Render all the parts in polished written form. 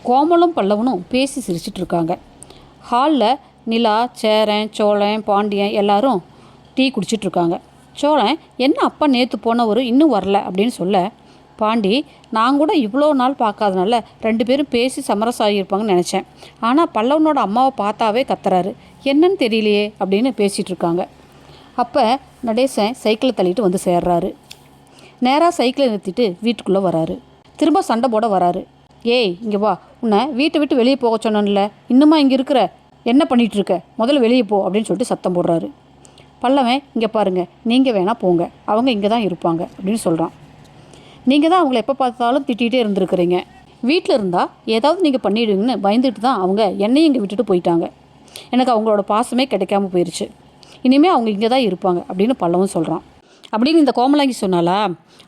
கோமலும் பல்லவனும் பேசி சிரிச்சிட்டு இருக்காங்க. ஹாலில் நிலா, சேரன், சோழன், பாண்டியன் எல்லாரும் டீ குடிச்சிட்ருக்காங்க. சோழன், என்ன அப்பா நேற்று போனவர் இன்னும் வரல அப்படின்னு சொல்ல, பாண்டி, நான் கூட இவ்வளோ நாள் பார்க்காதனால 2 பேரும் பேசி சமரசம் ஆகியிருப்பாங்கன்னு நினச்சேன். ஆனால் பல்லவனோட அம்மாவை பார்த்தாவே கத்துறாரு, என்னன்னு தெரியலையே அப்படின்னு பேசிகிட்டு இருக்காங்க. அப்போ நடேசன் சைக்கிளை தள்ளிட்டு வந்து சேர்றாரு. நேராக சைக்கிளை நிறுத்திட்டு வீட்டுக்குள்ளே வராரு. திரும்ப சண்டை போட வராரு. ஏய், இங்கே வா, உன்னை வீட்டை விட்டு வெளியே போக சொன்னேன்ல, இன்னுமா இங்கே இருக்கிற, என்ன பண்ணிகிட்ருக்க, முதல்ல வெளியே போ அப்படின்னு சொல்லிட்டு சத்தம் போடுறாரு. பல்லவன், இங்கே பாருங்கள், நீங்கள் வேணால் போங்க, அவங்க இங்கே தான் இருப்பாங்க அப்படின்னு சொல்கிறான். நீங்கள் தான் அவங்கள எப்போ பார்த்தாலும் திட்டிகிட்டே இருந்திருக்கிறீங்க. வீட்டில் இருந்தால் ஏதாவது நீங்கள் பண்ணிவிடுங்கன்னு பயந்துட்டு தான் அவங்க என்னையும் இங்கே விட்டுட்டு போயிட்டாங்க. எனக்கு அவங்களோட பாசமே கிடைக்காம போயிடுச்சு. இனிமேல் அவங்க இங்கே தான் இருப்பாங்க அப்படின்னு பல்லவன் சொல்கிறான். அப்படின்னு இந்த கோமலாங்கி சொன்னாலா,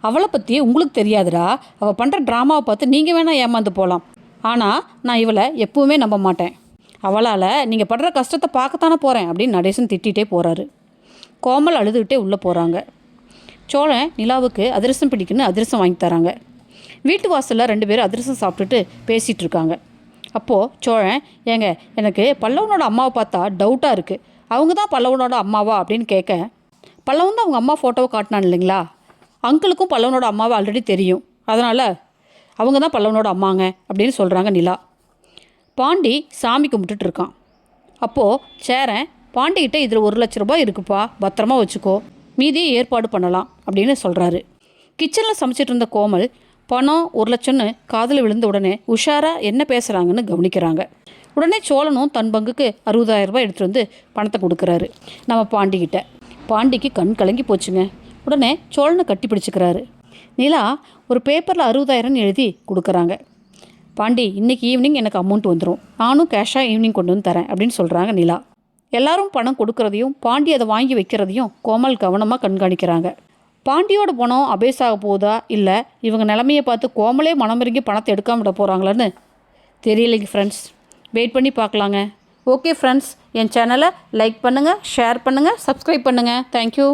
அவளை பற்றி உங்களுக்கு தெரியாதுடா, அவள் பண்ணுற ட்ராமாவை பார்த்து நீங்கள் வேணால் ஏமாந்து போகலாம். ஆனால் நான் இவளை எப்பவுமே நம்ப மாட்டேன். அவளால் நீங்கள் படுற கஷ்டத்தை பார்க்கத்தானே போகிறேன் அப்படின்னு நடேசன் திட்டிகிட்டே போகிறாரு. கோமல் அழுதுகிட்டே உள்ளே போகிறாங்க. சோழன் நிலாவுக்கு அதிரசம் பிடிக்குன்னு அதிரசம் வாங்கி தராங்க. வீட்டு வாசலில் 2 பேரும் அதிரசம் சாப்பிட்டுட்டு பேசிகிட்டு இருக்காங்க. அப்போது சோழன், ஏங்க, எனக்கு பல்லவனோட அம்மாவை பார்த்தா டவுட்டாக இருக்குது, அவங்க தான் பல்லவனோட அம்மாவா அப்படின்னு கேட்க, பல்லவன் தான் அவங்க அம்மா ஃபோட்டோவை காட்டினான் இல்லைங்களா, அங்கிளுக்கும் பல்லவனோட அம்மாவை ஆல்ரெடி தெரியும், அதனால் அவங்க தான் பல்லவனோட அம்மாங்க அப்படின்னு சொல்கிறாங்க நிலா. பாண்டி சாமி கும்பிட்டுட்டு இருக்கான். அப்போது சேரன், பாண்டிகிட்ட இதில் 1 லட்ச ரூபாய் இருக்குப்பா, பத்திரமா வச்சுக்கோ, மீதியே ஏற்பாடு பண்ணலாம் அப்படின்னு சொல்கிறாரு. கிச்சனில் சமைச்சிட்டு இருந்த கோமல் பணம் 1 லட்சம்னு காதில் விழுந்த உடனே உஷாராக என்ன பேசுகிறாங்கன்னு கவனிக்கிறாங்க. உடனே சோழனும் தன் பங்குக்கு 60,000 ரூபாய் எடுத்துகிட்டு வந்து பணத்தை கொடுக்குறாரு நம்ம பாண்டிகிட்ட. பாண்டிக்கு கண் கலங்கி போச்சுங்க. உடனே சோழனை கட்டி பிடிச்சிக்கிறாரு. நிலா ஒரு பேப்பரில் 60,000 எழுதி கொடுக்குறாங்க. பாண்டி, இன்றைக்கி ஈவினிங் எனக்கு அமௌண்ட் வந்துடும், நானும் கேஷாக ஈவினிங் கொண்டு வந்து தரேன் அப்படின்னு சொல்கிறாங்க நிலா. எல்லாரும் பணம் கொடுக்கறதையும் பாண்டி அதை வாங்கி வைக்கிறதையும் கோமல் கவனமாக கண்காணிக்கிறாங்க. பாண்டியோட பணம் அபேஸாக போகுதா, இல்லை இவங்க நிலைமையை பார்த்து கோமலே மனமிறங்கி பணத்தை எடுக்காம விட போகிறாங்களான்னு தெரியலைங்க ஃப்ரெண்ட்ஸ். வெயிட் பண்ணி பார்க்கலாங்க. ஓகே ஃப்ரெண்ட்ஸ், என் சேனலை லைக் பண்ணுங்கள், ஷேர் பண்ணுங்கள், சப்ஸ்கிரைப் பண்ணுங்கள். தேங்க்யூ.